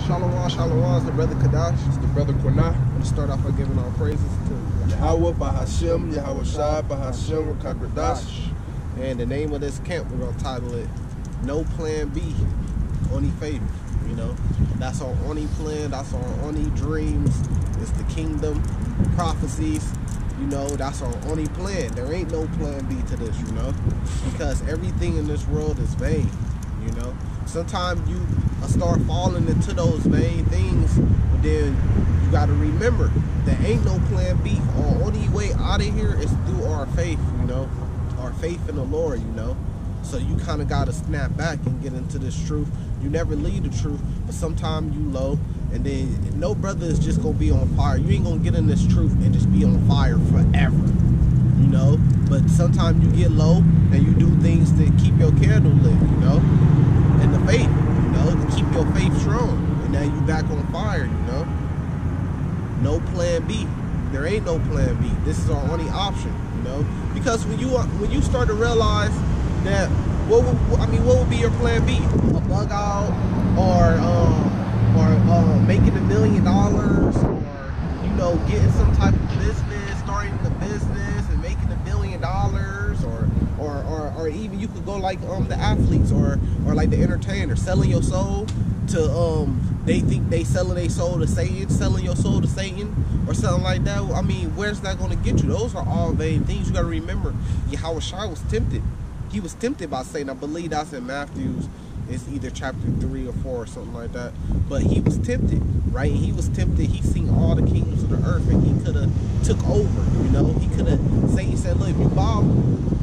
Shalom, shalom, it's the brother Kadash. It's the brother Quanah. I'm going to start off by giving all praises to Yahweh Bahashem, Yahweh Shai Bahashem, Rakakradash. And the name of this camp, we're going to title it No Plan B, Only Faith. You know, that's our only plan, that's our only dreams. It's the kingdom, prophecies. You know, that's our only plan. There ain't no plan B to this, you know, because everything in this world is vain, you know. Sometimes you start falling into those vain things, but then you got to remember there ain't no plan B. Our only way out of here is through our faith, you know, our faith in the Lord, you know. So you kind of got to snap back and get into this truth. You never leave the truth, but sometimes you low, and then no brother is just going to be on fire. You ain't going to get in this truth and just be on fire forever, you know. But sometimes you get low and you do things to keep your candle lit, you know, and the faith, you know, to keep your faith strong. And now you back on fire, you know. No plan B. There ain't no plan B. This is our only option, you know. Because when you start to realize that, what would be your plan B? A bug out, or making $1 million, or you know, getting some type of business, starting a business and making $1 billion, or even you could go like the athletes or like the entertainers, selling your soul to they think they selling their soul to Satan, selling your soul to Satan or something like that. I mean, where's that going to get you? Those are all vain things. You got to remember, Yahweh Shai was tempted. He was tempted by Satan. I believe that's in Matthew's. It's either chapter 3 or 4 or something like that. But he was tempted, right? He was tempted. He seen all the kingdoms of the earth, and he could have took over. You know, he could have. Satan said, "Look, if you bow,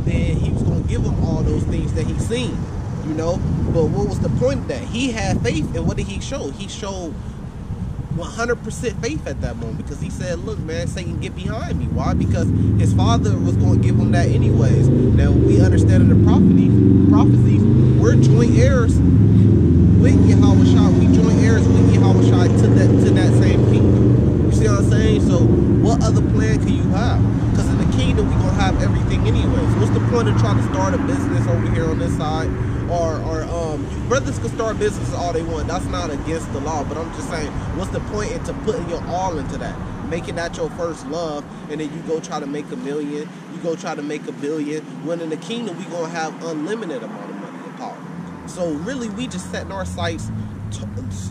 then he was going to give him all those things that he seen." You know, but what was the point of that? He had faith, and what did he show? He showed 100% faith at that moment, because he said, "Look, man, Satan, get behind me." Why? Because his father was going to give him that anyways. Now we understand in the prophecies, we're joint heirs with Yahweh Shai. We joint heirs with Yahweh Shai to that same kingdom. You see what I'm saying? So what other plan can you have? Because in the kingdom we gonna have everything anyways. What's the point of trying to start a business over here on this side? Or brothers can start businesses all they want. That's not against the law, but I'm just saying, what's the point into putting your all into that, making that your first love, and then you go try to make $1 million, you go try to make $1 billion, when in the kingdom we gonna have unlimited amount of money and power. So really we just setting our sights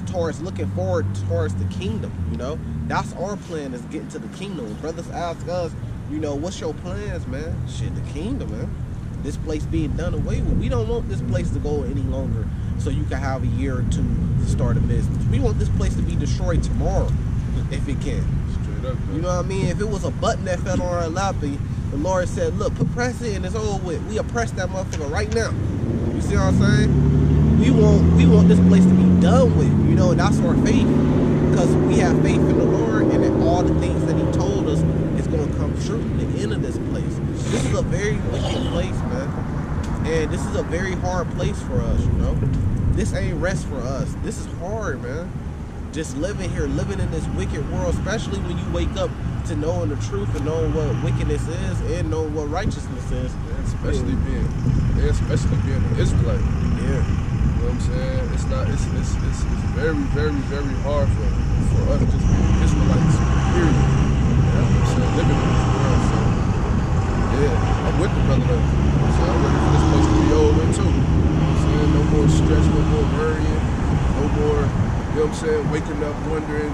towards looking forward towards the kingdom, you know. That's our plan, is getting to the kingdom. When brothers ask us, you know, what's your plans, man? Shit, the kingdom, man. This place being done away with. We don't want this place to go any longer so you can have a year or two to start a business. We want this place to be destroyed tomorrow, if it can. Straight up, man. You know what I mean? If it was a button that fell on our lap and the Lord said, "Look, press it and it's over with," we oppress that motherfucker right now. You see what I'm saying? We want this place to be done with, you know, and that's our faith. Because we have faith in the Lord, and in all the things that he told us is going to come true. The end of this place. This is a very wicked place, man. And this is a very hard place for us, you know. This ain't rest for us. This is hard, man. Just living here, living in this wicked world, especially when you wake up to knowing the truth and knowing what wickedness is and knowing what righteousness is. Yeah, especially being an Israelite. Yeah. You know what I'm saying? It's very, very, very hard for us just being Israelites, period. You know what I'm saying? Living in this world, so yeah, I'm with the brother though. So I'm ready for this place to be over too. You know what I'm saying? No more stress, no more worrying, no more, you know what I'm saying, waking up wondering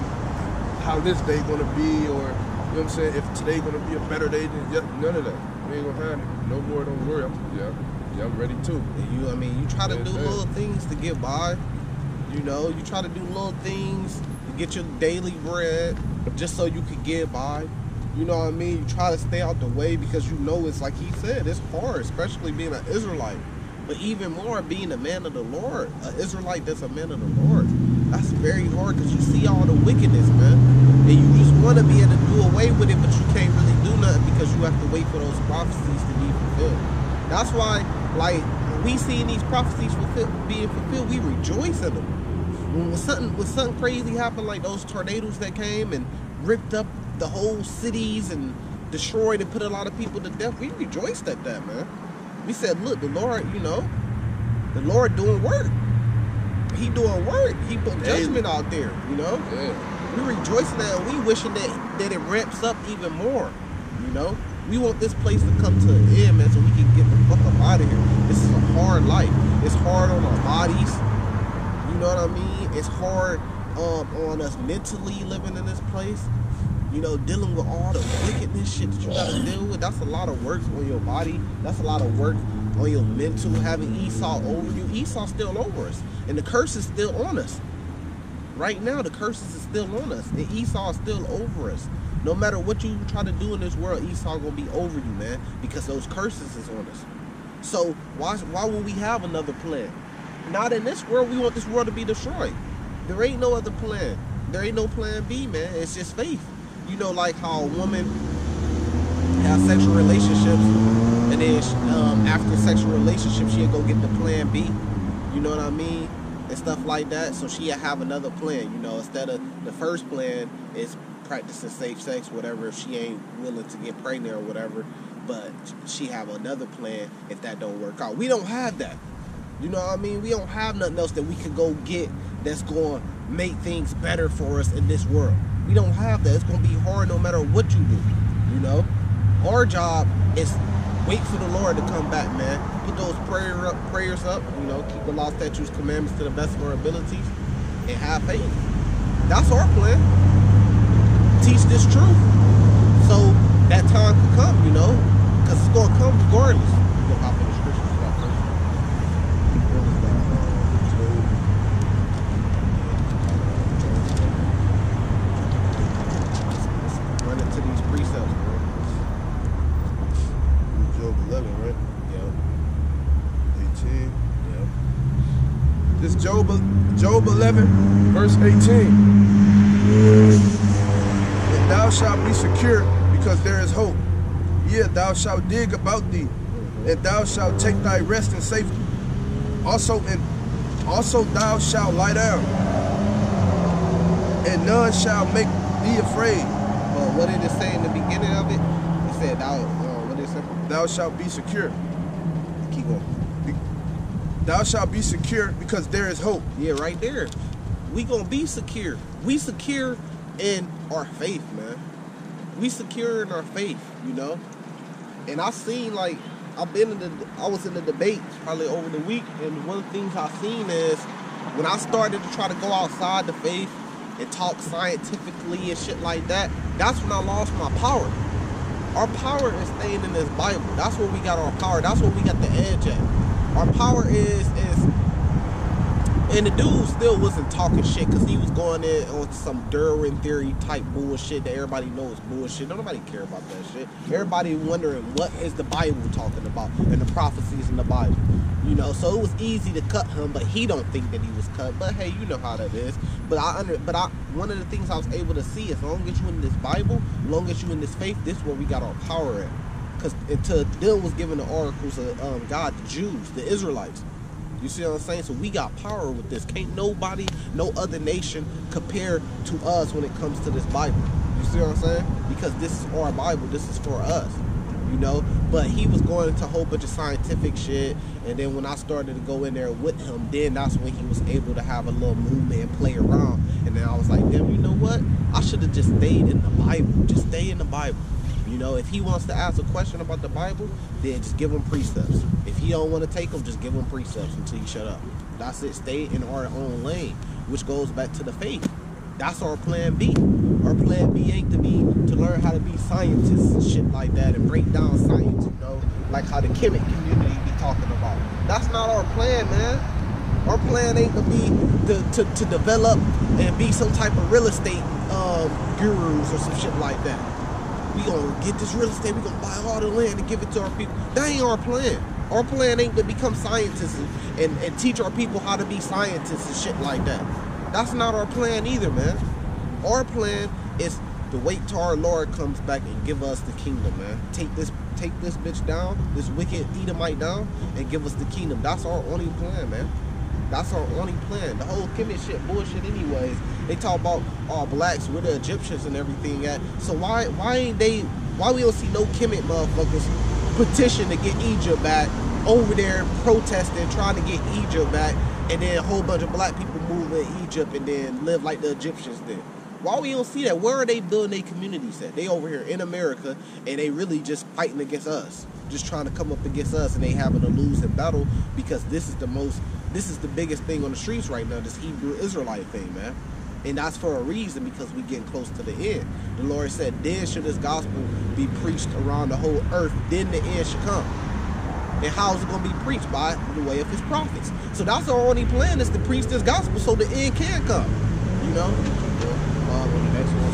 how this day gonna be, or you know what I'm saying, if today gonna be a better day than none of that. We ain't gonna have it. No more, don't worry. I'm ready too. You try to do little things to get by. You know, you try to do little things to get your daily bread just so you could get by. You know what I mean? You try to stay out the way because you know it's like he said, it's hard, especially being an Israelite. But even more being a man of the Lord. An Israelite that's a man of the Lord. That's very hard because you see all the wickedness, man. And you just want to be able to do away with it, but you can't really do nothing because you have to wait for those prophecies to be fulfilled. That's why, like, when we see these prophecies being fulfilled, we rejoice in them. When something crazy happened, like those tornadoes that came and ripped up the whole cities and destroyed and put a lot of people to death, we rejoiced at that, man. We said, look, the Lord, you know, the Lord doing work. He doing work. He put Daily. judgment out there, you know? Yeah. We rejoicing that, and we wishing that it ramps up even more, you know? We want this place to come to an end, man, so we can get the fuck up out of here. This is a hard life. It's hard on our bodies. You know what I mean? It's hard on us mentally living in this place. You know, dealing with all the wickedness shit that you gotta deal with. That's a lot of work on your body. That's a lot of work on your mental. Having Esau over you. Esau's still over us. And the curse is still on us. Right now, the curses is still on us. And Esau is still over us. No matter what you try to do in this world, Esau gonna be over you, man. Because those curses is on us. So why would we have another plan? Not in this world. We want this world to be destroyed. There ain't no other plan. There ain't no plan B, man. It's just faith. You know, like how a woman has sexual relationships, and then after sexual relationship, she'll go get the plan B. You know what I mean? And stuff like that. So she'll have another plan. You know, instead of the first plan is practicing safe sex, whatever, if she ain't willing to get pregnant or whatever, but she have another plan if that don't work out. We don't have that. You know what I mean? We don't have nothing else that we can go get that's going to make things better for us in this world. We don't have that. It's going to be hard no matter what you do, you know? Our job is wait for the Lord to come back, man. Put those prayers up, you know, keep the law, statutes, commandments to the best of our abilities, and have faith. That's our plan. Teach this truth so that time can come, you know, because it's going to come regardless. We're going to hop in the scriptures for that first. Run into these precepts, bro. Job 11, right? Yeah. 18. Yeah. This Job 11, verse 18. And thou shalt be secure because there is hope. Yea, thou shalt dig about thee, and thou shalt take thy rest in safety. Also thou shalt lie down, and none shall make thee afraid. What did it say in the beginning of it? It said, what did it say? Thou shalt be secure. Keep going. Thou shalt be secure because there is hope. Yeah, right there. We gonna be secure. We secure in our faith, man. We secure in our faith, you know. And I seen, like, I was in the debates probably over the week, and one of the things I seen is when I started to try to go outside the faith and talk scientifically and shit like that, that's when I lost my power. Our power is staying in this Bible. That's where we got our power. That's where we got the edge at. Our power is and the dude still wasn't talking shit because he was going in on some Darwin theory type bullshit that everybody knows bullshit. Nobody care about that shit. Everybody wondering what is the Bible talking about and the prophecies in the Bible. You know, so it was easy to cut him, but he don't think that he was cut. But hey, you know how that is. But one of the things I was able to see is, as long as you in this Bible, as long as you in this faith, this is where we got our power at. Because until them was given the oracles of God, the Jews, the Israelites. You see what I'm saying? So we got power with this. Can't nobody, no other nation compare to us when it comes to this Bible. You see what I'm saying? Because this is our Bible. This is for us. You know? But he was going into a whole bunch of scientific shit. And then when I started to go in there with him, then that's when he was able to have a little movement and play around. And then I was like, damn, you know what? I should have just stayed in the Bible. Just stay in the Bible. You know, if he wants to ask a question about the Bible, then just give him precepts. If he don't want to take them, just give him precepts until you shut up. That's it. Stay in our own lane, which goes back to the faith. That's our plan B. Our plan B ain't to learn how to be scientists and shit like that and break down science, you know, like how the Kemet community be talking about. That's not our plan, man. Our plan ain't to be to develop and be some type of real estate gurus or some shit like that. We gonna get this real estate, we gonna buy all the land and give it to our people. That ain't our plan. Our plan ain't to become scientists and teach our people how to be scientists and shit like that. That's not our plan either, man. Our plan is to wait till our Lord comes back and give us the kingdom, man. Take this bitch down, this wicked Edomite down, and give us the kingdom. That's our only plan, man. That's our only plan. The whole Kemet shit bullshit anyways. They talk about all blacks, where the Egyptians and everything at. So why we don't see no Kemet motherfuckers petition to get Egypt back over there protesting, trying to get Egypt back, and then a whole bunch of black people move in Egypt and then live like the Egyptians did. Why we don't see that? Where are they building their communities at? They over here in America, and they really just fighting against us, just trying to come up against us, and they having a losing battle because this is the biggest thing on the streets right now, this Hebrew Israelite thing, man. And that's for a reason, because we getting close to the end. The Lord said, then should this gospel be preached around the whole earth, then the end should come. And how is it going to be preached? By the way of his prophets. So that's our only plan, is to preach this gospel so the end can come. You know? On the next one,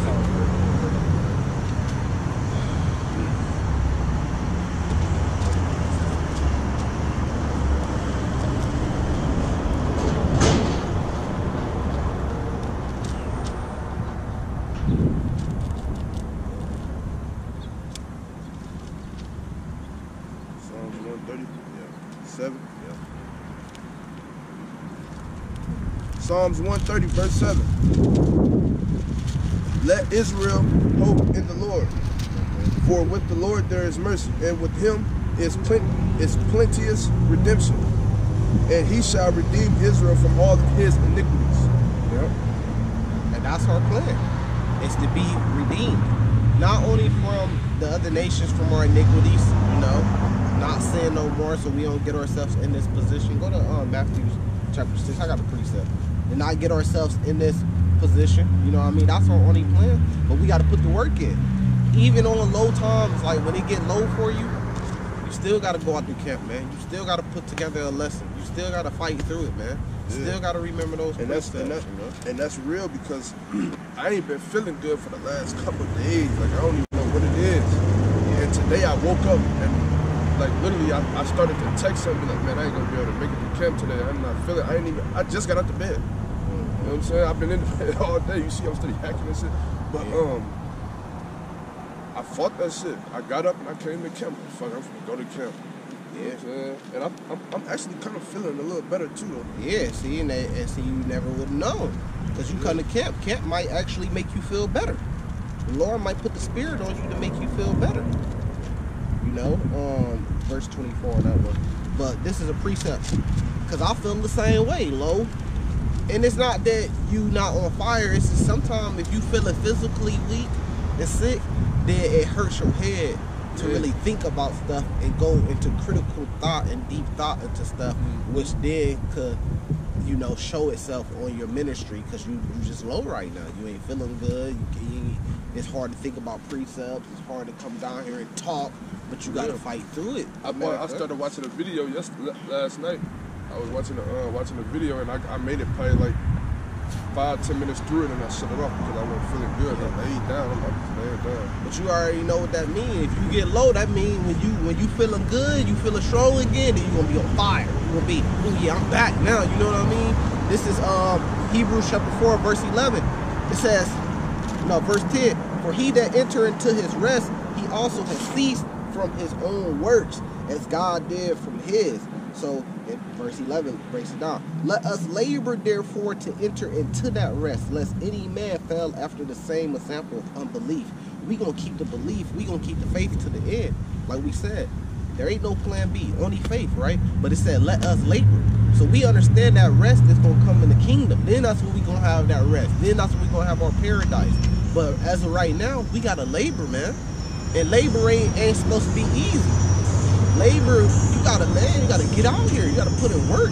Psalms 130, yeah. 7, yeah. Psalms 130, verse 7. Let Israel hope in the Lord, for with the Lord there is mercy, and with him is plenteous redemption, and he shall redeem Israel from all his iniquities. Yep. And that's our plan, is to be redeemed. Not only from the other nations from our iniquities, you know, not sin no more so we don't get ourselves in this position. Go to Matthew chapter 6. I got a precept. And not get ourselves in this position. You know what I mean? That's our only plan. But we got to put the work in. Even on low times, like when it get low for you, you still got to go out through camp, man. You still got to put together a lesson. You still got to fight through it, man. You still got to remember those precepts, and that's real, because I ain't been feeling good for the last couple of days. Like, I don't even know what it is. And today I woke up and, like, literally I started to text something like, man, I ain't gonna be able to make it to camp today. I'm not feeling, I just got out the bed. You know what I'm saying? I've been in the bed all day. You see, I'm still hacking and shit. But I fought that shit. I got up and I came to camp. Fuck, I'm gonna go to camp. You know what I'm saying? And I'm actually kind of feeling a little better too, though. Yeah, see, and see, you never would have known, because you come to camp. Camp might actually make you feel better. The Lord might put the Spirit on you to make you feel better. You know, verse 24 on that one. But this is a precept, because I feel the same way, Lo. And it's not that you not on fire. It's just sometimes if you feeling physically weak and sick, then it hurts your head to really think about stuff and go into critical thought and deep thought into stuff, which then could, you know, show itself on your ministry, because you just low right now. You ain't feeling good. It's hard to think about precepts. It's hard to come down here and talk, but you got to fight through it. I started watching a video last night. I was watching a video, and I made it probably like 5-10 minutes through it, and I shut it off because I wasn't feeling good. I laid down. I'm like, laying down. But you already know what that means. If you get low, that means when you feeling good, you feeling strong again, then you gonna be on fire. You gonna be, oh yeah, I'm back now. You know what I mean? This is Hebrews chapter 4, verse 11. It says, no, verse 10. For he that enter into his rest, he also has ceased from his own works, as God did from his. So in verse 11 breaks it down. Let us labor therefore to enter into that rest, lest any man fail after the same example of unbelief. We gonna keep the belief, we gonna keep the faith to the end. Like we said, there ain't no plan B, only faith, right? But it said let us labor. So we understand that rest is gonna come in the kingdom. Then that's when we gonna have that rest. Then that's when we gonna have our paradise. But as of right now, we gotta labor, man. And labor ain't supposed to be easy. Labor, you gotta get out here. You gotta put in work.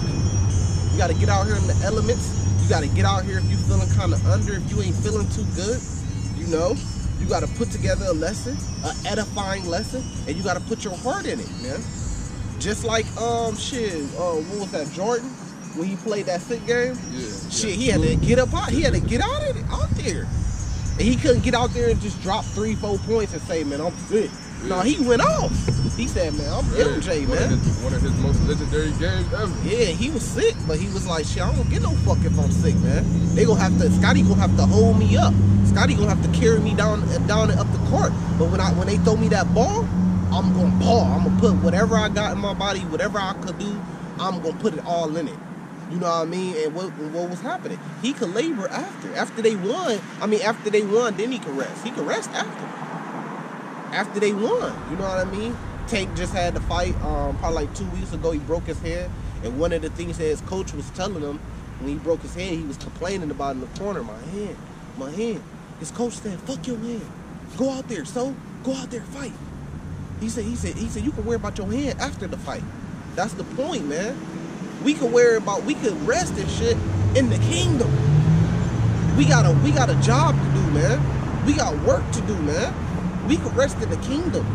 You gotta get out here in the elements. You gotta get out here if you feeling kind of under, if you ain't feeling too good. You know, you gotta put together a lesson, an edifying lesson, and you gotta put your heart in it, man. Just like what was that, Jordan, when he played that sick game? Yeah. He had to get up out. He had to get out there. And he couldn't get out there and just drop 3-4 points and say, man, I'm sick. Yeah. No, he went off. He said, man, I'm MJ, man. One of his most legendary games ever. Yeah, he was sick, but he was like, shit, I don't get no fuck if I'm sick, man. Scotty gonna have to hold me up. Scotty gonna have to carry me down and up the court. But when they throw me that ball, I'm gonna ball. I'm gonna put whatever I got in my body, whatever I could do, I'm gonna put it all in it. You know what I mean? And what was happening? He could labor after. After they won, then he could rest. He could rest after they won. You know what I mean? Tank just had to fight probably like 2 weeks ago. He broke his head. And one of the things that his coach was telling him when he broke his hand, he was complaining about in the corner, my hand. His coach said, fuck your hand. Go out there, go out there, fight. He said, you can worry about your hand after the fight. That's the point, man. We could rest and shit in the kingdom. We got a job to do, man. We got work to do, man. We could rest in the kingdom.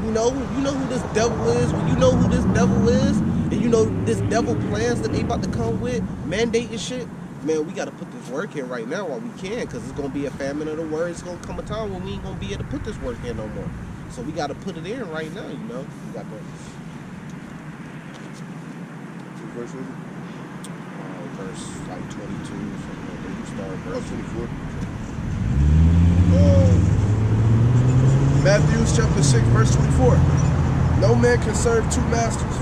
You know who this devil is. When you know who this devil is, and you know this devil plans that they about to come with, mandating shit, man, we got to put this work in right now while we can, because it's going to be a famine of the word. It's going to come a time when we ain't going to be able to put this work in no more. So we got to put it in right now, you know. We got to. Verse was it? Verse like 22, something. You start verse 24. Matthew chapter 6, verse 24. No man can serve two masters,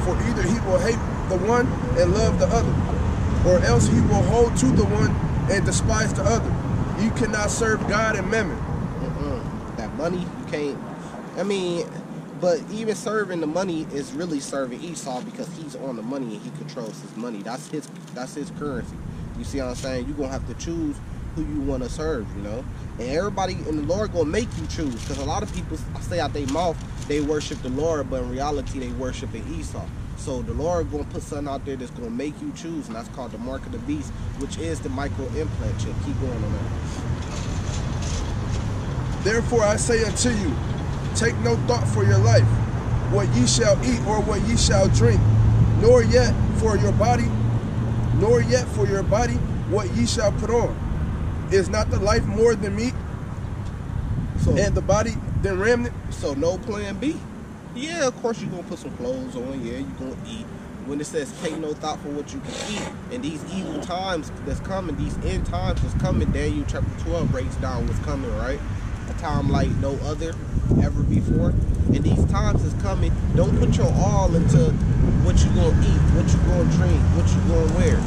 for either he will hate the one and love the other, or else he will hold to the one and despise the other. You cannot serve God and mammon. That money, you can't. I mean, but even serving the money is really serving Esau, because he's on the money and he controls his money. That's his currency. You see what I'm saying? You're gonna have to choose who you want to serve, you know. And everybody in the Lord gonna make you choose, because a lot of people say out their mouth they worship the Lord, but in reality they worshiping Esau. So the Lord gonna put something out there that's gonna make you choose, and that's called the mark of the beast, which is the micro implant chip. Keep going on that. Therefore I say unto you, take no thought for your life, what ye shall eat or what ye shall drink, nor yet for your body what ye shall put on. Is not the life more than meat, and the body than raiment? So no plan B. Yeah, of course you're going to put some clothes on. Yeah, you're going to eat. When it says take no thought for what you can eat, and these evil times that's coming, these end times that's coming, Daniel chapter 12 breaks down what's coming, right? A time like no other ever before. And these times is coming. Don't put your all into what you're going to eat, what you're going to drink, what you're going to wear.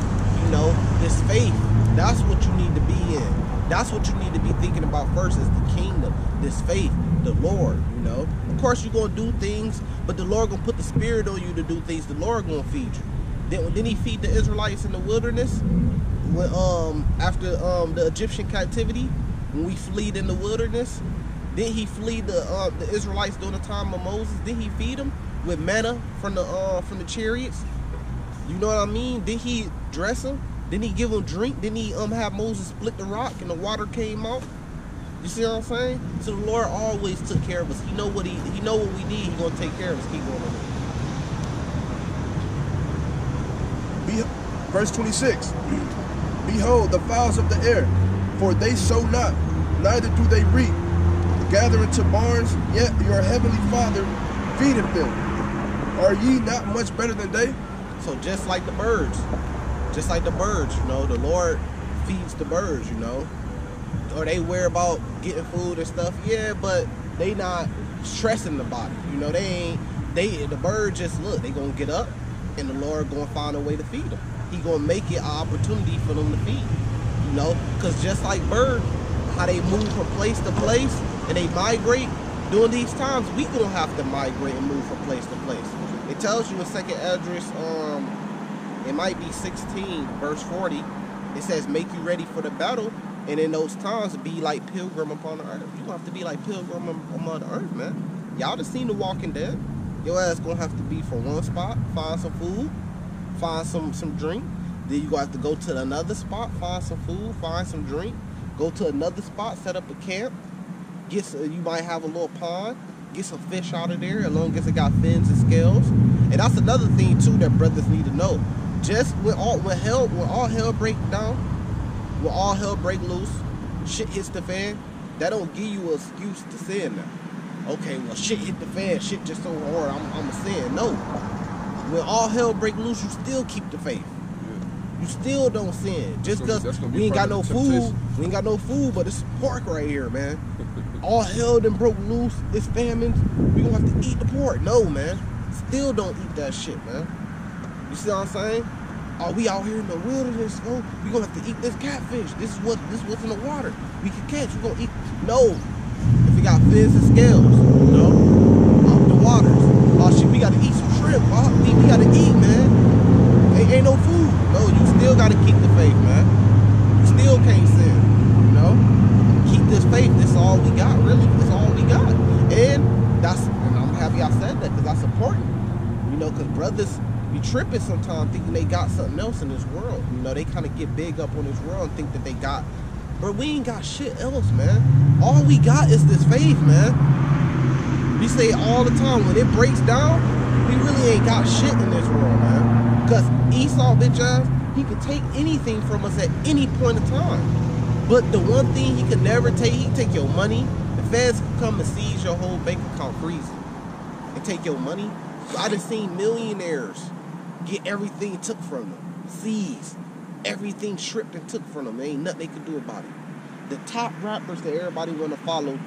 You know, this faith, that's what you need to be in. That's what you need to be thinking about first, is the kingdom, this faith, the Lord, you know. Of course, you're going to do things, but the Lord going to put the spirit on you to do things. The Lord going to feed you. Didn't he feed the Israelites in the wilderness? When, after the Egyptian captivity, when we fled in the wilderness, didn't he feed the Israelites during the time of Moses? Didn't he feed them with manna from the chariots? You know what I mean? Did he dress them? Didn't he give them drink? Didn't he have Moses split the rock and the water came out? You see what I'm saying? So the Lord always took care of us. He know what we need. He gonna take care of us. Keep going on. Verse 26. Behold the fowls of the air, for they sow not, neither do they reap, gather into barns, yet your heavenly Father feedeth them. Are ye not much better than they? So just like the birds, you know, the Lord feeds the birds, you know. Or they worry about getting food and stuff, yeah, but they not stressing the body, you know. The bird just look, they gonna get up, and the Lord gonna find a way to feed them. He gonna make it an opportunity for them to feed, you know. Because just like birds, how they move from place to place and they migrate, during these times we gonna have to migrate and move from place to place. It tells you in 2nd Esdras, it might be 16 verse 40, it says make you ready for the battle, and in those times be like pilgrim upon the earth. You gonna have to be like pilgrim upon the earth, man. Y'all just seen The Walking Dead. Your ass gonna have to be from one spot, find some food, find some drink, then you gonna have to go to another spot, find some food, find some drink, go to another spot, set up a camp, you might have a little pond, get some fish out of there, as long as it got fins and scales. And that's another thing too that brothers need to know. Just when all hell break down, when all hell break loose, shit hits the fan, that don't give you an excuse to sin now. Okay, well shit hit the fan, shit just so hard, I'm a sin. No. When all hell break loose, you still keep the faith. You still don't sin. Just because we ain't got no food, but it's pork right here, man. All hell done broke loose, it's famine, we gonna have to eat the pork. No, man. Still don't eat that shit, man. You see what I'm saying? Oh, we out here in the wilderness, oh, we gonna have to eat this catfish. This is what's in the water. We can catch, we gonna eat. No. If it got fins and scales, you know, off the waters. Oh shit, we gotta eat some shrimp. trip, Bob. We gotta eat, man. Ain't no food. No, you still gotta keep the faith, man. You still can't sin, you know? Keep this faith. This is all we got, really. This is all we got. And I'm happy I said that, because that's important. You know, because brothers be tripping sometimes thinking they got something else in this world. You know, they kind of get big up on this world and think that they got, but we ain't got shit else, man. All we got is this faith, man. We say all the time, when it breaks down, we really ain't got shit in this world, man. Because Esau, bitch ass, he could take anything from us at any point in time. But the one thing he could never take, he take your money. The feds can come and seize your whole bank account, freeze it, and take your money. I done seen millionaires get everything took from them, seized, everything stripped and took from them. There ain't nothing they could do about it. The top rappers that everybody want to follow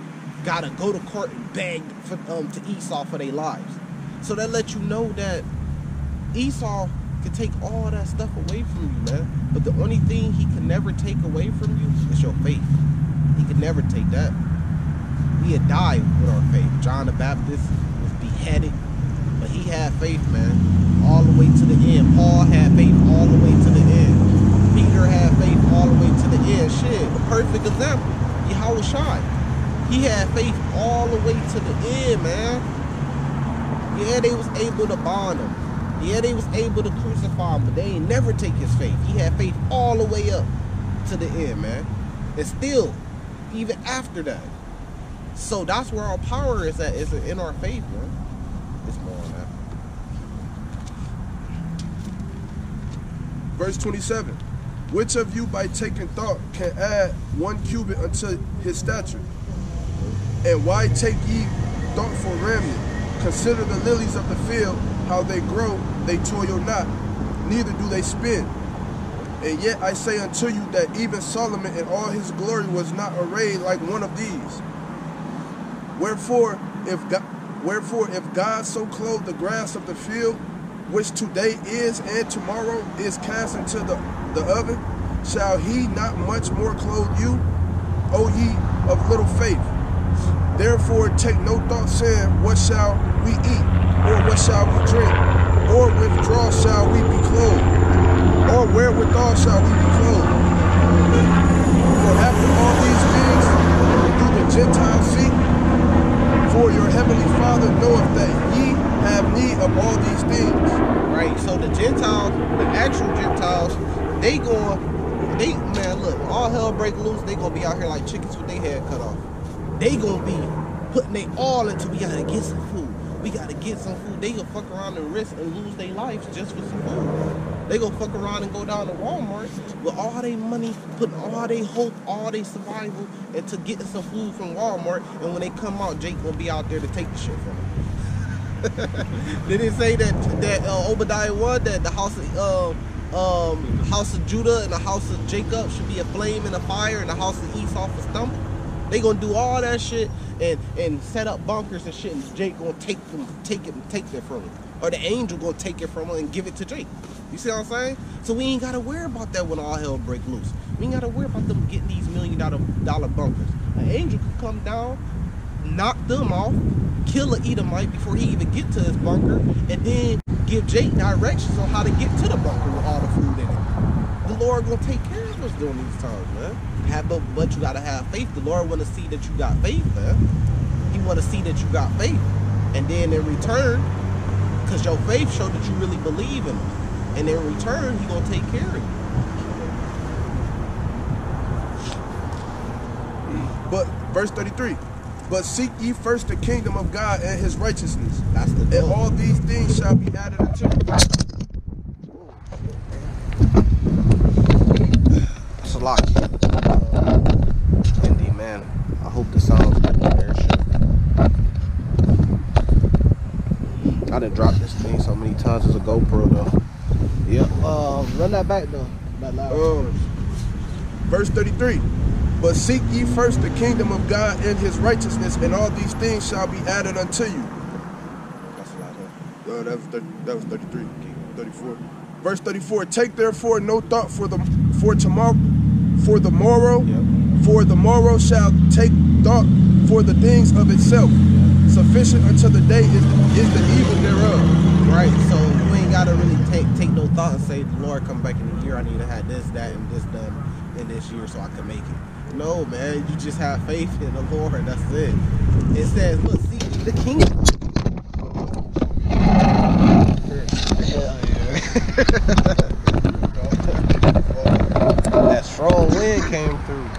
gotta go to court and beg for, to Esau for their lives. So that lets you know that Esau can take all that stuff away from you, man. But the only thing he can never take away from you is your faith. He could never take that. We had died with our faith. John the Baptist was beheaded, but he had faith, man, all the way to the end. Paul had faith all the way to the end. Peter had faith all the way to the end. Shit, a perfect example. Yahweh Shai. He had faith all the way to the end, man. Yeah, they was able to bond him. Yeah, they was able to crucify him, but they ain't never take his faith. He had faith all the way up to the end, man. And still, even after that. So that's where our power is at, is in our faith, man. It's more on that. Verse 27. Which of you by taking thought can add 1 cubit unto his stature? And why take ye thought for raiment? Consider the lilies of the field, how they grow, they toil not, neither do they spin. And yet I say unto you that even Solomon in all his glory was not arrayed like one of these. Wherefore, if God so clothe the grass of the field, which today is and tomorrow is cast into the oven, shall he not much more clothe you, O ye of little faith? Therefore take no thought, saying, what shall we eat, or what shall we drink, or withdraw shall we be clothed, or wherewithal shall we be clothed? For after all these things do the Gentiles seek, for your heavenly Father knoweth that ye have need of all these things. Right, so the Gentiles, the actual Gentiles, man, look, all hell break loose, they gonna be out here like chickens with their head cut off. They gonna be putting their all into, we gotta get some food. We gotta get some food. They gonna fuck around and risk and lose their lives just for some food. They gonna fuck around and go down to Walmart with all their money, putting all their hope, all their survival into getting some food from Walmart. And when they come out, Jake gonna be out there to take the shit from them. Did it say that Obadiah 1, that the house of Judah and the house of Jacob should be a flame and a fire, and the house of Esau for stumble? They gonna do all that shit and set up bunkers and shit, and Jake gonna take it from him, or the angel gonna take it from him and give it to Jake. You see what I'm saying? So we ain't gotta worry about that when all hell break loose. We ain't gotta worry about them getting these $1 million bunkers. An angel could come down, knock them off, kill an Edomite before he even get to his bunker, and then give Jake directions on how to get to the bunker with all the food in it. The Lord gonna take care of us during these times, man. But you gotta have faith. The Lord wanna see that you got faith, man. He wanna see that you got faith. And then in return, because your faith showed that you really believe in him. And in return, he gonna take care of you. But verse 33. But seek ye first the kingdom of God and his righteousness. That's the and all these things shall be added unto you. That's a lot. Indeed, man. I hope the sound's good there. I done dropped this thing so many times as a GoPro though. Yep. Run that back though. That loud. Verse 33. But seek ye first the kingdom of God and his righteousness, and all these things shall be added unto you. That's a lot, huh? That was 33. 34. Verse 34. Take therefore no thought for the morrow, yep. For the morrow shall take thought for the things of itself. Yep. Sufficient unto the day is the evil thereof. Right, so you ain't gotta really take no thought and say, the Lord come back in a year, I need to have this, that, and this done in this year so I can make it. No, man, you just have faith in the Lord, that's it. It says, look, seek the kingdom. That strong wind came through.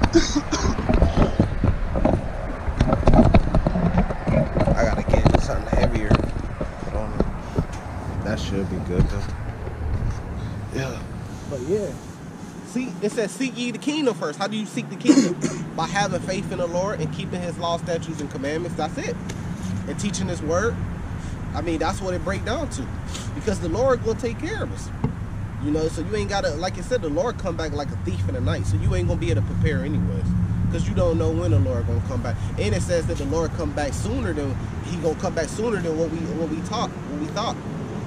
I gotta get something heavier put on it. That should be good though. Yeah. But yeah. See, it says seek ye the kingdom first. How do you seek the kingdom? By having faith in the Lord and keeping his law, statutes, and commandments. That's it. And teaching his word. I mean, that's what it breaks down to. Because the Lord will take care of us. You know, so you ain't gotta, like I said, the Lord come back like a thief in the night. So you ain't gonna be able to prepare anyways. Because you don't know when the Lord gonna come back. And it says that the Lord come back sooner than what we thought.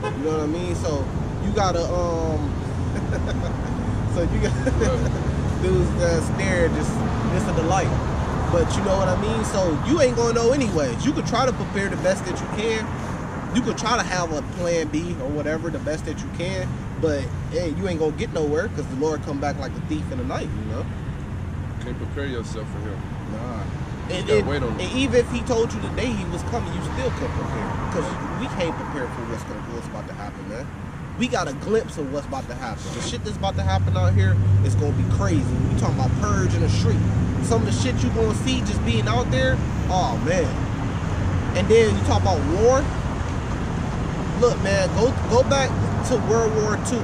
You know what I mean? So you gotta so you got dudes stare just a delight. But you know what I mean? So you ain't gonna know anyways. You could try to prepare the best that you can. You could try to have a plan B or whatever, the best that you can. But hey, you ain't gonna get nowhere because the Lord come back like a thief in the night, you know? Can't prepare yourself for him. Nah. You gotta wait on him. And even if he told you the day he was coming, you still couldn't prepare. Because we can't prepare for what's about to happen, man. We got a glimpse of what's about to happen. The shit that's about to happen out here is gonna be crazy. We talking about purge in the street. Some of the shit you gonna see just being out there, oh man. And then you talk about war. Look, man, go back to World War II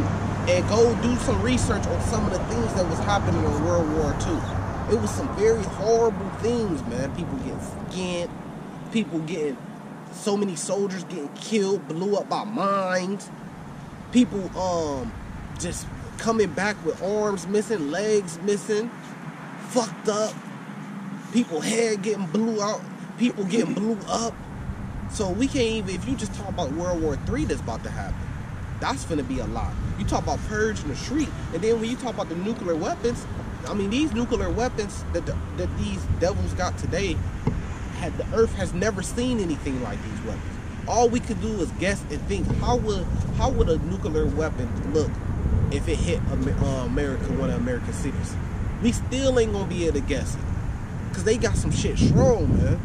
and go do some research on some of the things that was happening in World War II. It was some very horrible things, man. People getting skinned, so many soldiers getting killed, blew up by mines. People just coming back with arms missing, legs missing, fucked up. People head getting blew out, people getting blew up. So we can't even, if you just talk about World War III that's about to happen, that's finna be a lot. You talk about purge in the street, and then when you talk about the nuclear weapons, I mean, these nuclear weapons that these devils got today, the earth has never seen anything like these weapons. All we could do is guess and think, how would a nuclear weapon look if it hit America, one of American cities? We still ain't gonna be able to guess it, because they got some shit strong, man.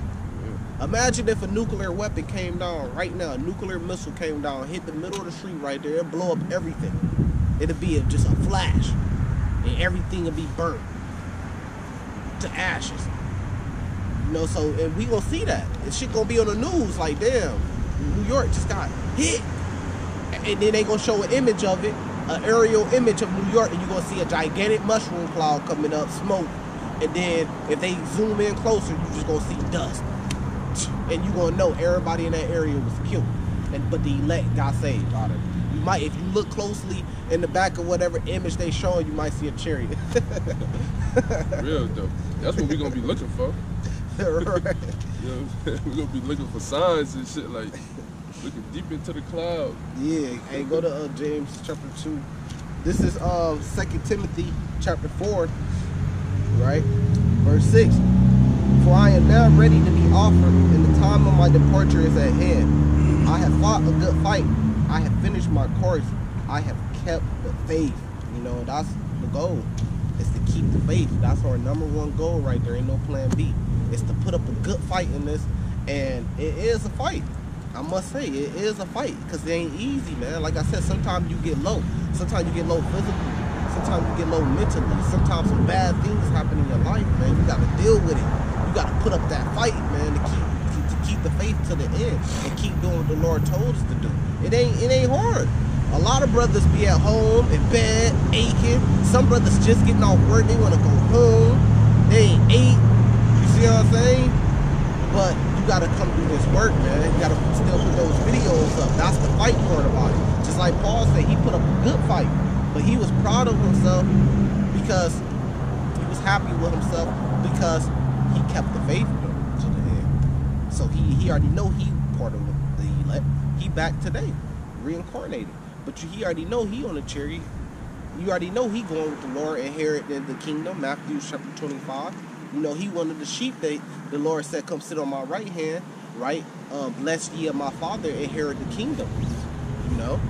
Imagine if a nuclear weapon came down right now, a nuclear missile came down, hit the middle of the street right there, it'd blow up everything. It'd be just a flash, and everything would be burnt to ashes. You know, so, and we gonna see that. This shit gonna be on the news, like, damn, New York just got hit. And then they gonna show an image of it, an aerial image of New York, and you gonna see a gigantic mushroom cloud coming up, smoke. And then if they zoom in closer, you just gonna see dust. And you gonna know everybody in that area was killed, but the elect got saved out of it. You might, if you look closely in the back of whatever image they showing, you might see a chariot. Real though. That's what we gonna be looking for. Right. You know, we're gonna be looking for signs and shit, like looking deep into the cloud. Yeah. Hey, go to James chapter 2. This is 2 Timothy chapter 4, right? Verse 6. For I am now ready to be offered, and the time of my departure is at hand. I have fought a good fight. I have finished my course. I have kept the faith. You know, that's the goal. It's to keep the faith. That's our number one goal right there. Ain't no plan B. It's to put up a good fight in this, and it is a fight. I must say, it is a fight, because it ain't easy, man. Like I said, sometimes you get low. Sometimes you get low physically. Sometimes you get low mentally. Sometimes some bad things happen in your life, man. You got to deal with it. You got to put up that fight, man, to keep the faith to the end and keep doing what the Lord told us to do. It ain't hard. A lot of brothers be at home in bed, aching. Some brothers just getting off work, they want to go home. They ain't ate. You see what I'm saying? But you got to come do this work, man. You got to still put those videos up. That's the fight part about it. Just like Paul said, he put up a good fight. But he was proud of himself because he was happy with himself because he kept the faith to the end. So he already know he part of the elect. He back today, reincarnated. But he already know he on a chariot. You already know he going with the Lord, inheriting the kingdom. Matthew chapter 25. You know, he one of the sheep that the Lord said, come sit on my right hand, right? Blessed ye of my Father, inherit the kingdom. You you know,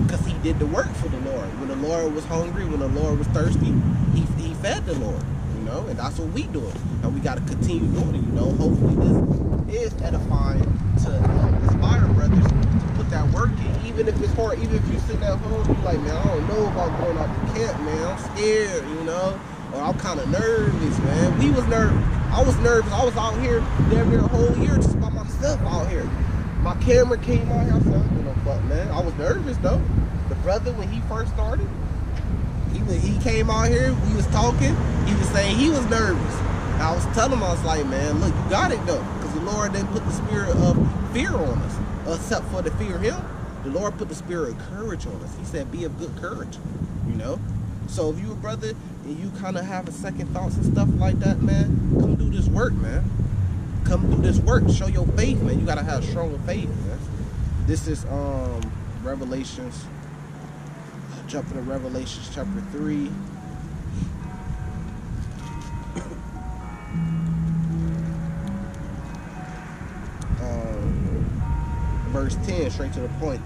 because he did the work for the Lord. When the Lord was hungry, when the Lord was thirsty, he fed the Lord, you know, and that's what we doing. And we got to continue doing it, you know. Hopefully this is edifying to inspire brothers to put that work in, even if it's hard, even if you're sitting at home, you're like, man, I don't know about going out to camp, man, I'm scared, you know, or I'm kind of nervous, man. We was nervous. I was nervous. I was out here damn near a whole year just by myself out here. My camera came out here. I said, you know, fuck, man. I was nervous though. The brother, when he first started, he came out here. We was talking. He was saying he was nervous. I was telling him, I was like, man, look, you got it though, because the Lord didn't put the spirit of fear on us, except for to fear Him. The Lord put the spirit of courage on us. He said, be of good courage, you know. So if you a brother and you kind of have a second thoughts and stuff like that, man, come do this work, man. Come do this work. Show your faith, man. You gotta have stronger faith, man. This is Revelations. Jump into Revelations chapter 3. Verse 10, straight to the point.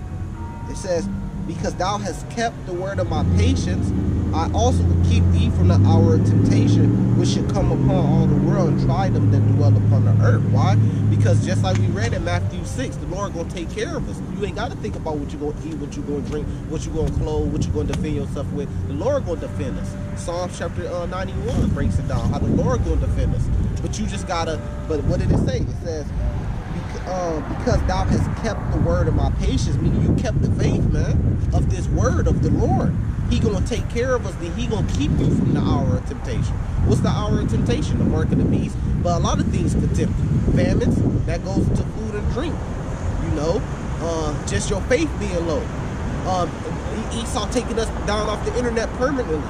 It says, because thou hast kept the word of my patience, I also will keep thee from the hour of temptation, which should come upon all the world and try them that dwell upon the earth. Why? Because just like we read in Matthew 6, the Lord gonna take care of us. You ain't got to think about what you're gonna eat, what you're gonna drink, what you're gonna clothe, what you're gonna defend yourself with. The Lord gonna defend us. Psalms chapter 91 breaks it down, how the Lord gonna defend us. But you just gotta, but what did it say? It says, because thou hast kept the word of my patience, meaning you kept the faith, man, of this word of the Lord. He gonna take care of us, then he gonna keep you from the hour of temptation. What's the hour of temptation? The mark of the beast. But a lot of things could tempt you. Famines, that goes to food and drink. You know, just your faith being low. Esau taking us down off the internet permanently.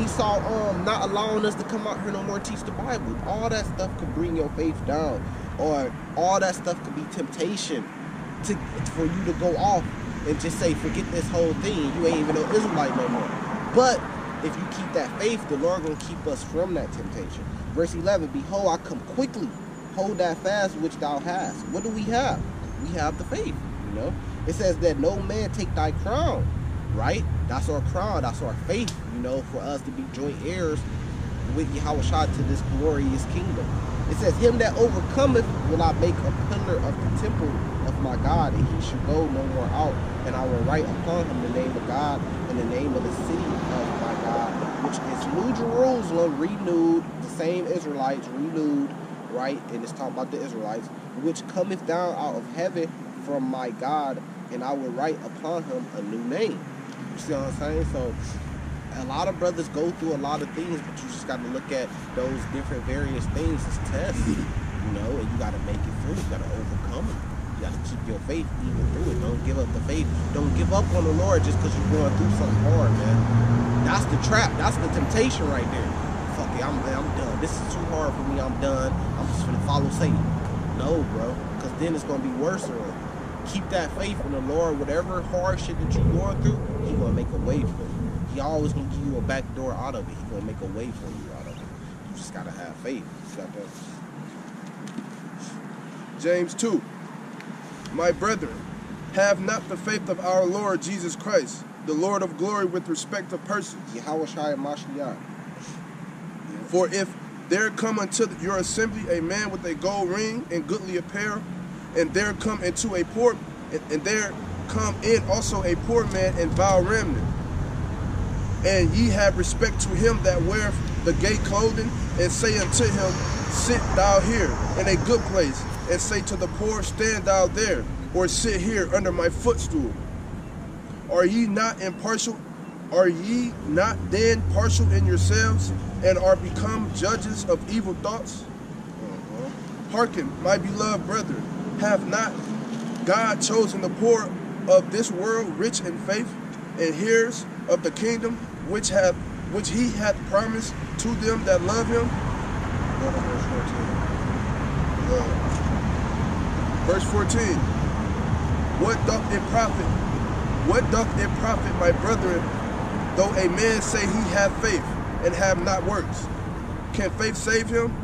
Esau not allowing us to come out here no more, teach the Bible. All that stuff could bring your faith down. Or all that stuff could be temptation for you to go off and just say, forget this whole thing. You ain't even no Israelite no more. But if you keep that faith, the Lord gonna keep us from that temptation. Verse 11, behold, I come quickly. Hold that fast which thou hast. What do we have? We have the faith, you know. It says that no man take thy crown, right? That's our crown. That's our faith, you know, for us to be joint heirs with Yahushua to this glorious kingdom. It says, him that overcometh will I make a pillar of the temple of my God, and he shall go no more out. And I will write upon him the name of God and the name of the city of my God, which is New Jerusalem, renewed, the same Israelites, renewed, right? And it's talking about the Israelites, which cometh down out of heaven from my God, and I will write upon him a new name. You see what I'm saying? So a lot of brothers go through a lot of things, but you just got to look at those different various things as tests, you know, and you got to make it through. You got to overcome it. You got to keep your faith even through it. Don't give up the faith. Don't give up on the Lord just because you're going through something hard, man. That's the trap. That's the temptation right there. Fuck it, I'm done. This is too hard for me. I'm done. I'm just going to follow Satan. No, bro, because then it's going to be worse. Keep that faith in the Lord. Whatever hard shit that you're going through, He's going to make a way for you. He always gonna give you a back door out of it. He's gonna make a way for you out of it. You just gotta have faith. You got that. James 2. My brethren, have not the faith of our Lord Jesus Christ, the Lord of glory, with respect to persons. Yahushua Mashiach. For if there come unto your assembly a man with a gold ring and goodly apparel, and there come into a poor, and there come in also a poor man and vile remnant, and ye have respect to him that weareth the gay clothing, and say unto him, sit thou here in a good place, and say to the poor, stand thou there, or sit here under my footstool. Are ye not impartial? Are ye not then partial in yourselves, and are become judges of evil thoughts? Hearken, my beloved brethren, have not God chosen the poor of this world rich in faith, and heirs of the kingdom which he hath promised to them that love him? Verse 14. What doth it profit? What doth it profit, my brethren, though a man say he hath faith and have not works? Can faith save him?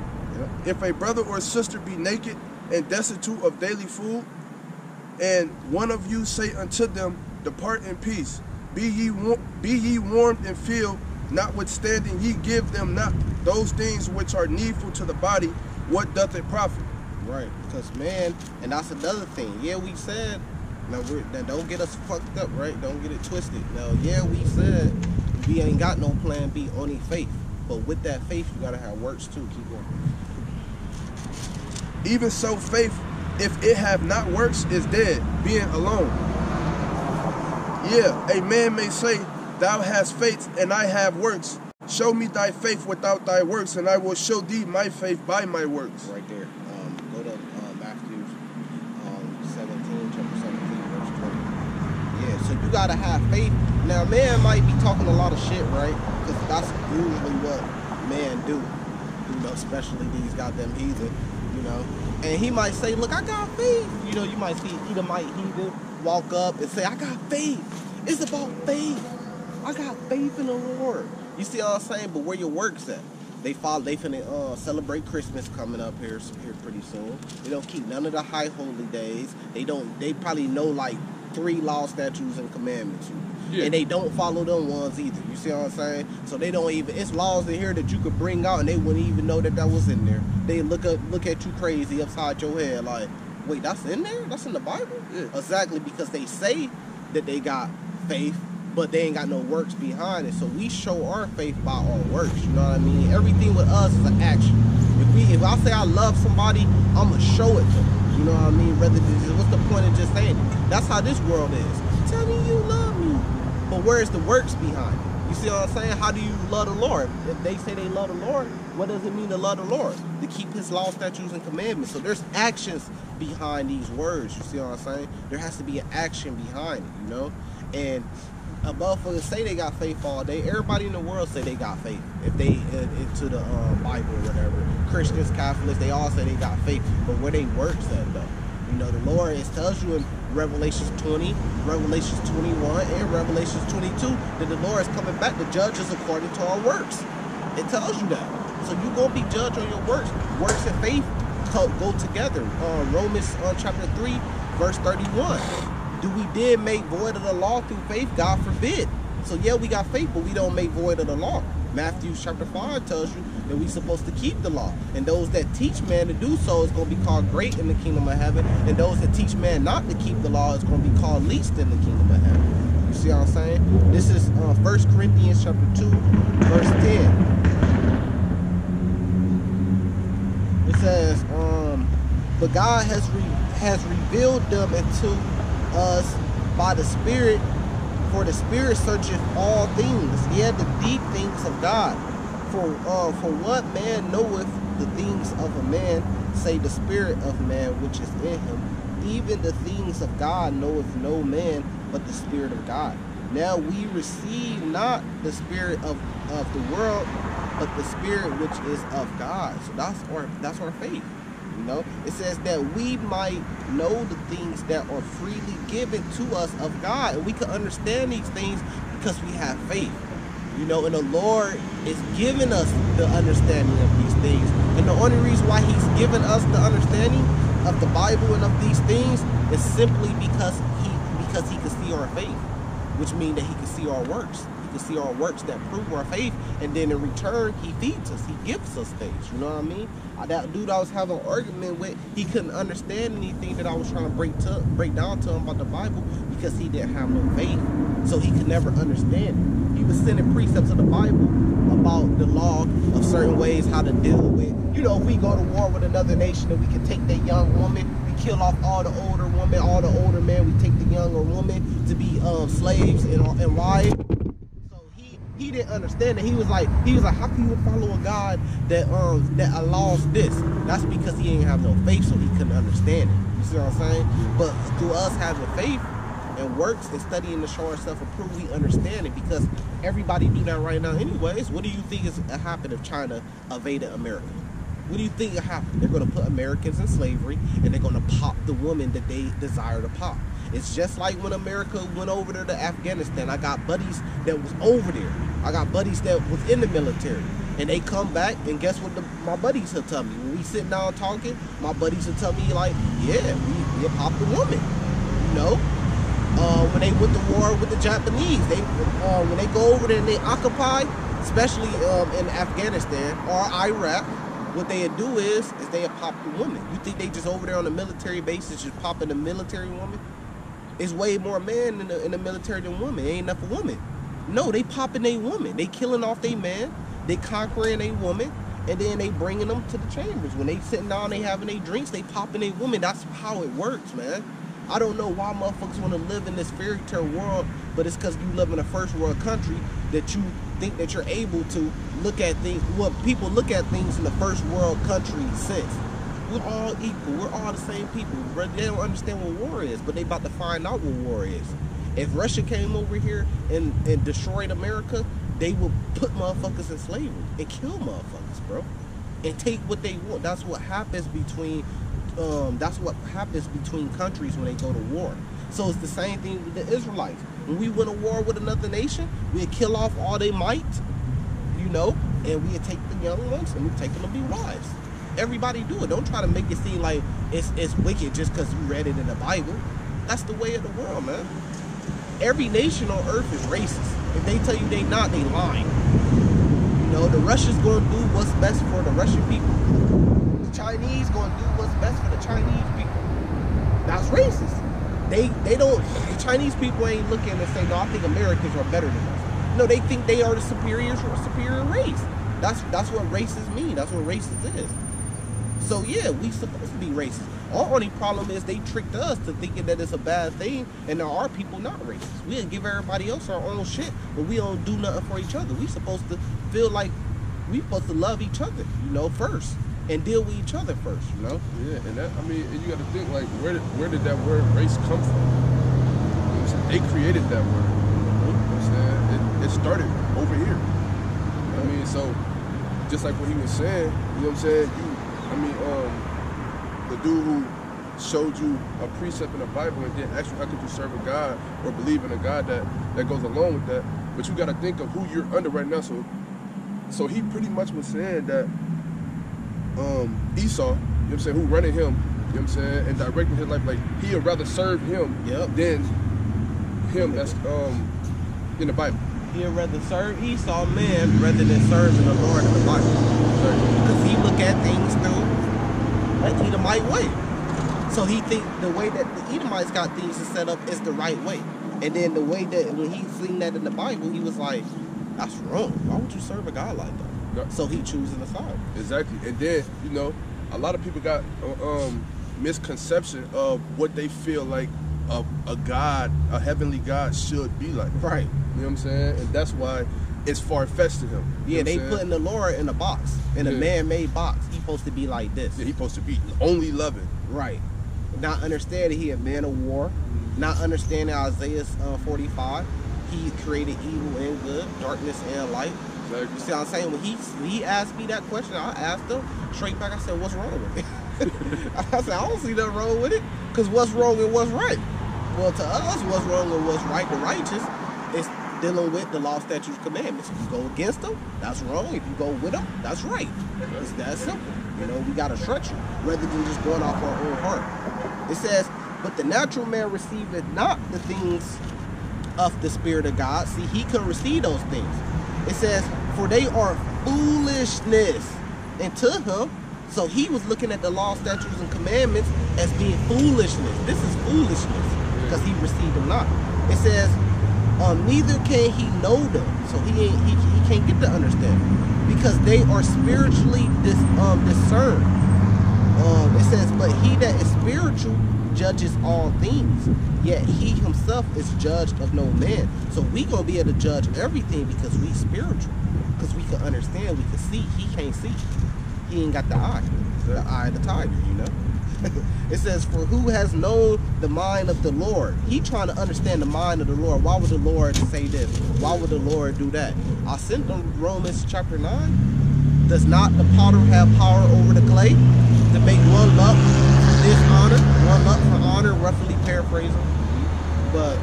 If a brother or sister be naked and destitute of daily food, and one of you say unto them, depart in peace, be ye warmed and filled, notwithstanding ye give them not those things which are needful to the body, what doth it profit? Right, because man, and that's another thing. Yeah, we said, now don't get us fucked up, right? Don't get it twisted. Now, yeah, we said we ain't got no plan B, only faith. But with that faith, you gotta have works too. Keep going. Even so, faith, if it have not works, is dead, being alone. Yeah, a man may say, thou hast faith, and I have works. Show me thy faith without thy works, and I will show thee my faith by my works. Right there. Go to Matthew 17, chapter 17, verse 20. Yeah, so you gotta have faith. Now, man might be talking a lot of shit, right? Because that's usually what men do. You know, especially these goddamn heathen. You know, and he might say, look, I got faith. You know, you might see Edomite heathen walk up and say, I got faith. It's about faith. I got faith in the Lord. You see what I'm saying? But where your works at? They finna celebrate Christmas coming up here pretty soon. They don't keep none of the high holy days. They probably know like 3 law, statutes, and commandments. Yeah. And they don't follow them ones either. You see what I'm saying? So they don't even, it's laws in here that you could bring out and they wouldn't even know that was in there. They look at you crazy upside your head like, wait, that's in there? That's in the Bible? Yeah. Exactly, because they say that they got faith, but they ain't got no works behind it. So we show our faith by our works. You know what I mean? Everything with us is an action. If I say I love somebody, I'm going to show it to them. You know what I mean? What's the point of just saying it? That's how this world is. Tell me you love me. But where's the works behind it? You see what I'm saying? How do you love the Lord? If they say they love the Lord, what does it mean to love the Lord? To keep his law, statutes, and commandments. So there's actions behind these words. You see what I'm saying? There has to be an action behind it, you know? And motherfuckers say they got faith all day. Everybody in the world say they got faith. If they into the Bible or whatever. Christians, Catholics, they all say they got faith. But where they works at though? You know, the Lord, it tells you in Revelations 20, Revelations 21, and Revelations 22 that the Lord is coming back to judge us according to our works. It tells you that. So you're going to be judged on your works. Works and faith go together. Romans chapter 3, verse 31. Do we then make void of the law through faith? God forbid. So yeah, we got faith, but we don't make void of the law. Matthew chapter 5 tells you that we're supposed to keep the law. And those that teach man to do so is going to be called great in the kingdom of heaven. And those that teach man not to keep the law is going to be called least in the kingdom of heaven. You see what I'm saying? This is 1 Corinthians chapter 2, verse 10. It says, but God has revealed them into us by the Spirit, for the Spirit searcheth all things, yea, the deep things of God. For what man knoweth the things of a man, save the Spirit of man which is in him? Even the things of God knoweth no man but the Spirit of God. Now we receive not the spirit of the world, but the Spirit which is of God. So that's our faith. You know, it says that we might know the things that are freely given to us of God, and we can understand these things because we have faith. You know, and the Lord is giving us the understanding of these things. And the only reason why he's given us the understanding of the Bible and of these things is simply because he can see our faith, which means that he can see our works. He can see our works that prove our faith, and then in return, he feeds us. He gives us things. You know what I mean? That dude I was having an argument with, he couldn't understand anything that I was trying to break down to him about the Bible because he didn't have no faith. So he could never understand it. He was sending precepts of the Bible about the law of certain ways, how to deal with, you know, if we go to war with another nation and we can take that young woman, we kill off all the older women, all the older men, we take the younger woman to be slaves and wives. He didn't understand it. He was like, how can you follow a God that allows this? That's because he didn't have no faith, so he couldn't understand it. You see what I'm saying? But through us having faith and works and studying to show ourselves approved, we understand it, because everybody do that right now anyways. What do you think is happened if China invaded America? What do you think will happen? They're going to put Americans in slavery, and they're going to pop the woman that they desire to pop. It's just like when America went over there to Afghanistan. I got buddies that was over there. I got buddies that was in the military. And they come back, and guess what my buddies will tell me? When we sit down talking, my buddies will tell me, like, yeah, we popped the woman. You know, when they went to war with the Japanese, when they go over there and they occupy, especially in Afghanistan or Iraq, what they do is they pop the woman. You think they just over there on a military basis just popping a military woman? It's way more men in the military than women. Ain't enough women. No, they popping a woman. They killing off their man. They conquering a woman, and then they bringing them to the chambers. When they sitting down, they having their drinks, they popping a woman. That's how it works, man. I don't know why motherfuckers want to live in this fairy tale world, but it's because you live in a first world country that you think that you're able to look at things. Well, people look at things in the first world country sense. We're all equal. We're all the same people. They don't understand what war is, but they about to find out what war is. If Russia came over here and destroyed America, they would put motherfuckers in slavery and kill motherfuckers, bro, and take what they want. That's what happens between countries when they go to war. So it's the same thing with the Israelites. When we went to war with another nation, we'd kill off all they might, you know, and we'd take the young ones and we'd take them to be wives. Everybody do it. Don't try to make it seem like it's wicked just because you read it in the Bible. That's the way of the world, man. Every nation on earth is racist. If they tell you they not, they lying. You know, the Russians gonna do what's best for the Russian people. The Chinese gonna do what's best for the Chinese people. That's racist. They don't. The Chinese people ain't looking and say, no, I think Americans are better than us. No, they think they are the superior race. That's what racist mean. That's what racist is. So yeah, we supposed to be racist. Our only problem is they tricked us to thinking that it's a bad thing, and there are people not racist. We'll give everybody else our own shit, but we don't do nothing for each other. We supposed to feel like we supposed to love each other, you know, first, and deal with each other first, you know. Yeah, and that, I mean, and you got to think like, where did that word race come from? You know what I'm saying? They created that word. You know what I'm saying? It started over here. I mean, so just like what he was saying, you know what I'm saying? The dude who showed you a precept in the Bible and then asked you how could you serve a God or believe in a God that goes along with that. But you got to think of who you're under right now. So he pretty much was saying that Esau, you know what I'm saying, who running him, you know what I'm saying, and directing his life, like he would rather serve him than him that's in the Bible. He'd rather serve Esau, man, rather than serving the Lord in the Bible. Because he look at things through an Edomite way. So he think the way that the Edomites got things to set up is the right way. And then the way that when he seen that in the Bible, he was like, that's wrong. Why would you serve a God like that? No. So he choosing a side. Exactly. And then, you know, a lot of people got misconception of what they feel like a God, a heavenly God should be like. Right. You know what I'm saying? And that's why it's far-fetched to him. Yeah, they putting the Lord in a box, in a man-made box. He's supposed to be like this. Yeah, he's supposed to be only loving. Right. Not understanding he a man of war. Not understanding Isaiah 45. He created evil and good, darkness and light. Exactly. You see what I'm saying? When he asked me that question, I asked him straight back. I said, what's wrong with it? I said, I don't see nothing wrong with it. Because what's wrong and what's right? Well, to us, what's wrong and what's right, the righteous, is dealing with the law, statutes, commandments. If you go against them, that's wrong. If you go with them, that's right. It's that simple. You know, we got to structure rather than just going off our own heart. It says, but the natural man receiveth not the things of the Spirit of God. See, he can receive those things. It says, for they are foolishness unto him. So he was looking at the law, statutes, and commandments as being foolishness. This is foolishness because he received them not. It says, neither can he know them. So he can't get the understanding because they are spiritually discerned. It says, but he that is spiritual judges all things, yet he himself is judged of no man. So we gonna be able to judge everything because we spiritual, because we can understand, we can see. He can't see. He ain't got the eye of the tiger, you know. It says, for who has known the mind of the Lord? He trying to understand the mind of the Lord. Why would the Lord say this? Why would the Lord do that? I sent them Romans chapter 9. Does not the potter have power over the clay to make one lump for dishonor, one lump for honor, roughly paraphrasing? But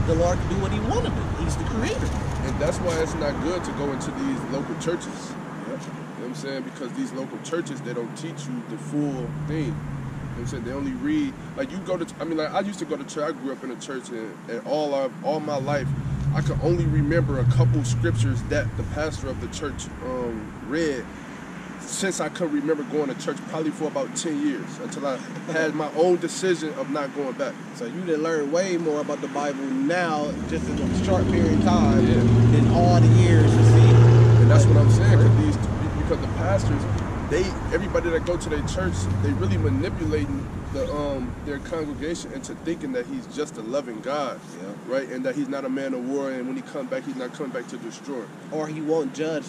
the Lord can do what he want to do. He's the creator. And that's why it's not good to go into these local churches. You know what I'm saying? Because these local churches, they don't teach you the full thing. know what I'm saying? They only read, like you go to, I mean, like I used to go to church. I grew up in a church, and all my life, I could only remember a couple scriptures that the pastor of the church read. Since I could remember going to church, probably for about 10 years, until I had my own decision of not going back. So you done learned way more about the Bible now, just in a short period of time, Yeah. than all the years, you see. And that's what I'm saying, because the pastors, everybody that go to their church, they really manipulating their congregation into thinking that he's just a loving God, right? And that he's not a man of war, and when he comes back, he's not coming back to destroy. Or he won't judge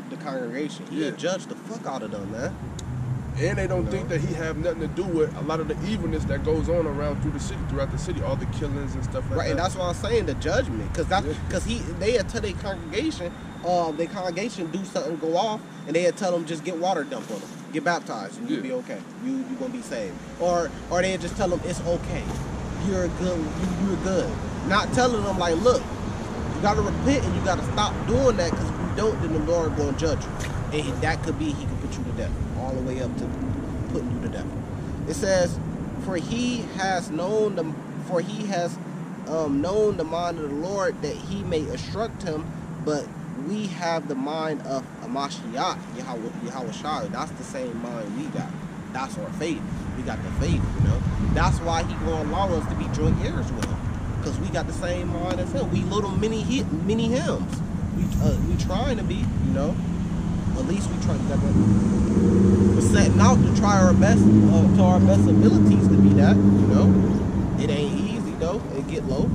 the congregation. He'll judge the fuck out of them, man. And they don't think that he have nothing to do with a lot of the evilness that goes on throughout the city, all the killings and stuff like that. Right, and that's why I'm saying the judgment, because they tell their congregation do something, go off, and they tell them just get water dumped on them, get baptized, and you'll be okay. You're gonna be saved. Or they just tell them it's okay. You're good. Not telling them like, look, you gotta repent and you gotta stop doing that, because if you don't, then the Lord gonna judge you. And that could be he could put you to death, all the way up to putting you to death. It says, for he has known the mind of the Lord, that he may instruct him, but we have the mind of Amashiach, Yahweh Shai. That's the same mind we got. That's our faith. We got the faith, you know. That's why he gonna allow us to be joint heirs with him, because we got the same mind as him. We little mini hymns. We trying to be, you know. At least we try to get we're setting out to try our best, to our best abilities to be that, you know. It ain't easy though, it get low,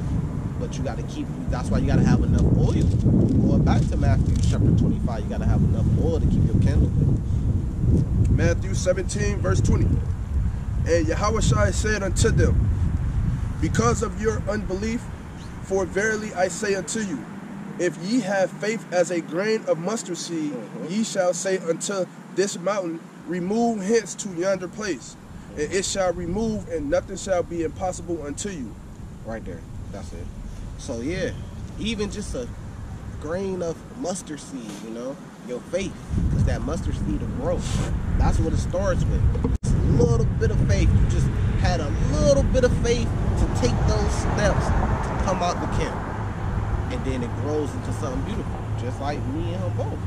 but you gotta that's why you gotta have enough oil. Going back to Matthew chapter 25, you gotta have enough oil to keep your candle lit. Matthew 17, verse 20. And Yahushua said unto them, because of your unbelief, for verily I say unto you, if ye have faith as a grain of mustard seed, ye shall say unto this mountain, remove hence to yonder place, and it shall remove, and nothing shall be impossible unto you. Right there. That's it. So yeah, even just a grain of mustard seed, you know, your faith, because that mustard seed will grow. That's what it starts with. It's a little bit of faith. You just had a little bit of faith to take those steps to come out the camp. And then it grows into something beautiful, just like me and him both.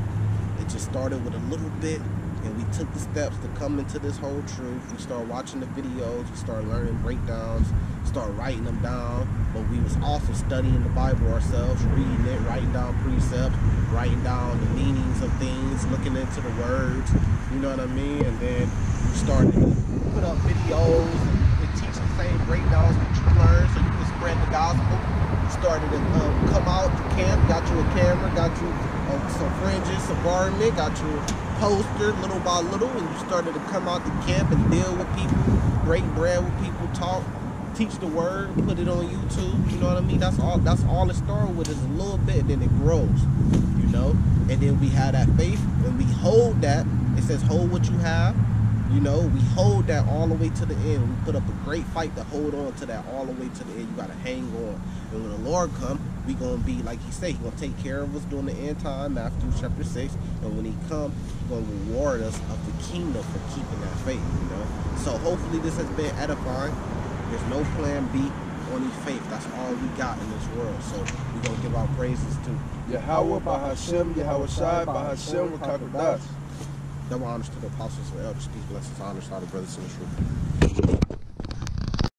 It just started with a little bit, and we took the steps to come into this whole truth. We started watching the videos, we started learning breakdowns, started writing them down, but we was also studying the Bible ourselves, reading it, writing down precepts, writing down the meanings of things, looking into the words, you know what I mean? And then we started to put up videos and teach the same breakdowns that you learned so you can spread the gospel. Started to come out to camp, got you a camera, got you some fringes, some garment, got you a poster little by little, and you started to come out to camp and deal with people, break bread with people, talk, teach the word, put it on YouTube, you know what I mean? That's all it started with, is a little bit, and then it grows, you know? And then we have that faith, and we hold that. It says hold what you have. You know, we hold that all the way to the end. We put up a great fight to hold on to that all the way to the end. You got to hang on. And when the Lord comes, we going to be, like he said, he's going to take care of us during the end time, Matthew chapter 6. And when he comes, he's going to reward us of the kingdom for keeping that faith, you know. So hopefully this has been edifying. There's no plan B, only faith. That's all we got in this world. So we're going to give our praises to Yahweh Bahashem, Yahweh Shai, Bahashem, Wakakodas. Double honors to the apostles and elders, peace, blessings, honors to all the brothers in the truth.